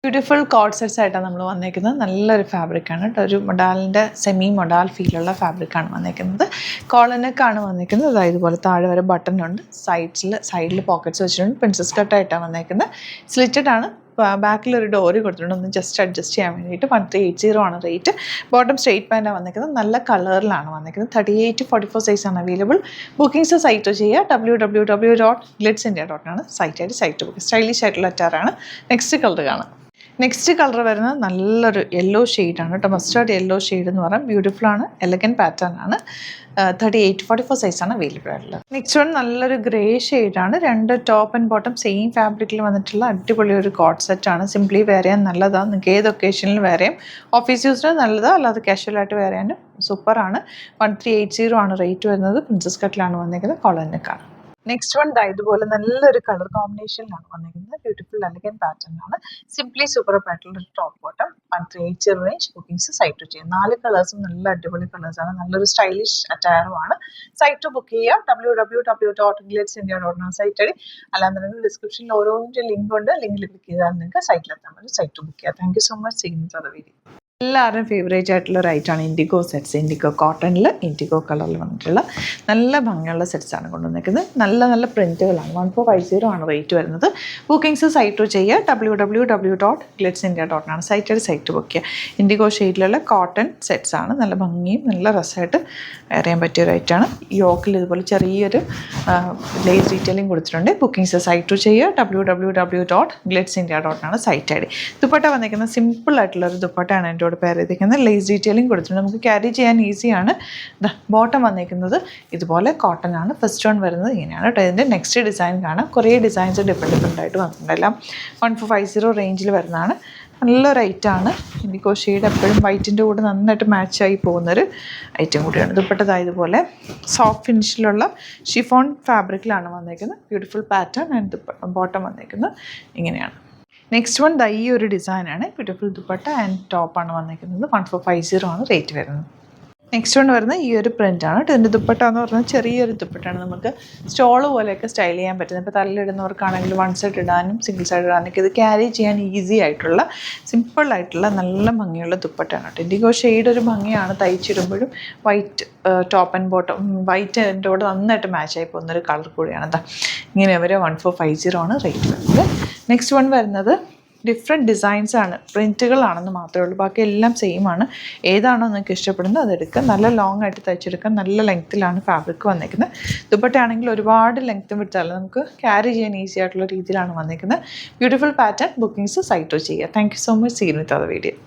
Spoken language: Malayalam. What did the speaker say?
ബ്യൂട്ടിഫുൾ കോഡ് സെറ്റ്സ് ആയിട്ടാണ് നമ്മൾ വന്നേക്കുന്നത്. നല്ലൊരു ഫാബ്രിക്കാണ് കേട്ടോ, ഒരു മൊഡാലിൻ്റെ സെമി മൊഡാൽ ഫീലുള്ള ഫാബ്രിക്കാണ് വന്നേക്കുന്നത്. കോളനൊക്കെയാണ് വന്നേക്കുന്നത്. അതായത് ഇതുപോലെ താഴെ വരെ ബട്ടൺ ഉണ്ട്, സൈഡിൽ പോക്കറ്റ്സ് വെച്ചിട്ടുണ്ട്. പ്രിൻസസ് കട്ടായിട്ടാണ് വന്നേക്കുന്നത്. സ്ലിറ്റഡ് ആണ്. ബാക്കിലൊരു ഡോറ് കൊടുത്തിട്ടുണ്ട്, ഒന്ന് ജസ്റ്റ് അഡ്ജസ്റ്റ് ചെയ്യാൻ വേണ്ടിയിട്ട്. 1380 ആണ് റേറ്റ്. ബോട്ടം സ്ട്രെയിറ്റ് പാൻറ്റാണ് വന്നിരിക്കുന്നത്. നല്ല കളറിലാണ് വന്നിരിക്കുന്നത്. 38-44 സൈസാണ് അവൈലബിൾ. ബുക്കിംഗ്സ് സൈറ്റ് ചെയ്യുക www.glitzindia.com സൈറ്റ് ബുക്ക്. സ്റ്റൈലിഷ് ആയിട്ടുള്ള അറ്റാറാണ്. നെക്സ്റ്റ് കളർ കാണാം. നെക്സ്റ്റ് കളർ വരുന്നത് നല്ലൊരു യെല്ലോ ഷെയ്ഡാണ് കേട്ടോ, മസ്റ്റാർഡ് യെല്ലോ ഷെയ്ഡ് എന്ന് പറയാം. ബ്യൂട്ടിഫുൾ ആണ്, എലഗൻറ്റ് പാറ്റേൺ ആണ്. 38-44 സൈസാണ് അവൈലബിൾ ആയിട്ടുള്ളത്. നെക്സ്റ്റ് വൺ നല്ലൊരു ഗ്രേ ഷെയ്ഡാണ്. രണ്ട് ടോപ്പ് ആൻഡ് ബോട്ടം സെയിം ഫാബ്രിക്കിൽ വന്നിട്ടുള്ള അടിപൊളി ഒരു കോഡ് സെറ്റാണ്. സിംപ്ലി വെയർ ചെയ്യാൻ നല്ലതാണ്. നിങ്ങൾക്ക് ഏത് ഒക്കേഷനിൽ വെയർ ചെയ്യാം. ഓഫീസ് യൂസിന് നല്ലതാണ്, അല്ലാതെ കാഷ്വലായിട്ട് വെയർ ചെയ്യാനും സൂപ്പറാണ്. 1380 ആണ് റേറ്റ് വരുന്നത്. പ്രിൻസസ് കട്ടിലാണ് വന്നിരിക്കുന്നത്. കോളനൊക്കെയാണ്. നെക്സ്റ്റ് വൺ ഇതുപോലെ നല്ലൊരു കളർ കോമ്പിനേഷനിലാണ് വന്നിരിക്കുന്നത്. ബ്യൂട്ടിഫുൾ എലഗൻറ്റ് പാറ്റേൺ ആണ്. സിംപ്ലി സൂപ്പർ ആയിട്ടുള്ള ഒരു top bottom. 1380 range. Bookings site ചെയ്യാം. 4 കളേഴ്സും നല്ല അടിപൊളി കളേഴ്സാണ്. നല്ലൊരു സ്റ്റൈലിഷ് അറ്റയറുമാണ്. സൈറ്റ് ബുക്ക് ചെയ്യാം www.glitzindia.com സൈറ്റ് അടി. അല്ലാന്നുണ്ടെങ്കിൽ ഡിസ്ക്രിപ്ഷനിൽ ഓരോന്നിൻ്റെ ലിങ്ക് ഉണ്ട്. ലിങ്കിൽ ക്ലിക്ക് ചെയ്താൽ നിങ്ങൾക്ക് സൈറ്റിലെത്താൻ പറ്റും. സൈറ്റ് ബുക്ക് ചെയ്യാം. Thank you so much. ചെയ്യുന്നത് അത് വീഡിയോ എല്ലാവരും ഫേവറേറ്റ് ആയിട്ടുള്ള റൈറ്റാണ് ഇൻഡിഗോ സെറ്റ്സ്. ഇൻഡിഗോ കോട്ടണിൽ ഇൻഡിഗോ കളറിൽ വന്നിട്ടുള്ള നല്ല ഭംഗിയുള്ള സെറ്റ്സാണ് കൊണ്ടുവന്നിരിക്കുന്നത്. നല്ല നല്ല പ്രിൻറ്റുകളാണ്. 1450 ആണ് റേറ്റ് വരുന്നത്. ബുക്കിംഗ്സ് സൈറ്റ് ചെയ്യുക www.glitzindia.com സൈറ്റ് ബുക്ക് ചെയ്യുക. ഇൻഡിഗോ ഷെയ്ഡിലുള്ള കോട്ടൺ സെറ്റ്സാണ്. നല്ല ഭംഗിയും നല്ല രസമായിട്ട് വെയർ ചെയ്യാൻ പറ്റിയ റൈറ്റാണ്. യോക്കിൽ ഇതുപോലെ ചെറിയൊരു ലേസ് ഡീറ്റെയിലിംഗ് കൊടുത്തിട്ടുണ്ട്. ബുക്കിംഗ്സ് സൈറ്റ് ചെയ്യുക www.glitzindia.com site I D. Dupatta വന്നിരിക്കുന്നത് സിമ്പിളായിട്ടുള്ളൊരു ദുപ്പട്ടയാണ് എൻ്റെ പേർ ചെയ്തിരിക്കുന്നത്. ലേസ് ഡീറ്റെയിലിംഗ് കൊടുത്തിട്ടുണ്ട്. നമുക്ക് ക്യാരി ചെയ്യാൻ ഈസിയാണ്. ബോട്ടം വന്നിരിക്കുന്നത് ഇതുപോലെ കോട്ടൺ ആണ്. ഫസ്റ്റ് വൺ വരുന്നത് ഇങ്ങനെയാണ് കേട്ടോ. ഇതിൻ്റെ നെക്സ്റ്റ് ഡിസൈൻ കാണാം. കുറേ ഡിസൈൻസ് ഡിഫറെൻ്റ് ആയിട്ട് വന്നിട്ടുണ്ട്. എല്ലാം 1450 റേഞ്ചിൽ വരുന്നതാണ്. നല്ല റേറ്റാണ്. ഇൻഡിഗോ ഷെയ്ഡ് എപ്പോഴും വൈറ്റിൻ്റെ കൂടെ നന്നായിട്ട് മാച്ചായി പോകുന്നൊരു ഐറ്റം കൂടിയാണ്. ദുപ്പട്ട സോഫ്റ്റ് ഫിനിഷിലുള്ള ഷിഫോൺ ഫാബ്രിക്കിലാണ് വന്നിരിക്കുന്നത്. ബ്യൂട്ടിഫുൾ പാറ്റേൺ ആൻഡ് ബോട്ടം വന്നിരിക്കുന്നത് ഇങ്ങനെയാണ്. നെക്സ്റ്റ് വൺ ഈ ഒരു ഡിസൈനാണ്. ബ്യൂട്ടിഫുൾ ദുപ്പട്ട ആൻഡ് ടോപ്പാണ് വന്നിരിക്കുന്നത്. 1450 ആണ് റേറ്റ് വരുന്നത്. നെക്സ്റ്റ് വൺ വരുന്നത് ഈ ഒരു പ്രിൻ്റാണ്. ഇതിൻ്റെ ദുപ്പട്ട എന്ന് പറഞ്ഞാൽ ചെറിയൊരു ദുപ്പട്ടയാണ്. നമുക്ക് സ്റ്റോള് പോലെയൊക്കെ സ്റ്റൈൽ ചെയ്യാൻ പറ്റുന്നത്. ഇപ്പോൾ തലയിടുന്നവർക്കാണെങ്കിൽ വൺ സൈഡ് ഇടാനും സിംഗിൾ സൈഡ് ഇടാനൊക്കെ ഇത് ക്യാരി ചെയ്യാൻ ഈസി ആയിട്ടുള്ള സിമ്പിളായിട്ടുള്ള നല്ല ഭംഗിയുള്ള ദുപ്പട്ടയാണ് കേട്ടോ. ഇൻഡിഗോ ഷെയ്ഡ് ഒരു ഭംഗിയാണ്. തയ്ച്ചിടുമ്പോഴും white top and bottom white എൻ്റെ കൂടെ നന്നായിട്ട് മാച്ചായി പോകുന്നൊരു കളർ കൂടിയാണ്. ഇങ്ങനെ അവർ 1450 ആണ് റേറ്റ് വരുന്നത്. നെക്സ്റ്റ് വൺ വരുന്നത് ഡിഫറെൻറ്റ് ഡിസൈൻസാണ്, പ്രിൻറ്റുകളാണെന്ന് മാത്രമേ ഉള്ളൂ. ബാക്കി എല്ലാം സെയിം ആണ്. ഏതാണോ നിങ്ങൾക്ക് ഇഷ്ടപ്പെടുന്നത് അതെടുക്കുക. നല്ല ലോങ് ആയിട്ട് തയ്ച്ചെടുക്കുക. നല്ല ലെങ്ത്തിലാണ് ഫാബ്രിക് വന്നിരിക്കുന്നത്. ദുപ്പട്ടയാണെങ്കിൽ ഒരുപാട് ലെങ്ത്തും വിട്ടാൽ നമുക്ക് ക്യാരി ചെയ്യാൻ ഈസി ആയിട്ടുള്ള രീതിയിലാണ് വന്നിരിക്കുന്നത്. Beautiful pattern. ബുക്കിംഗ്സ് സൈറ്റ് ചെയ്യുക. Thank you so much. See you with other video.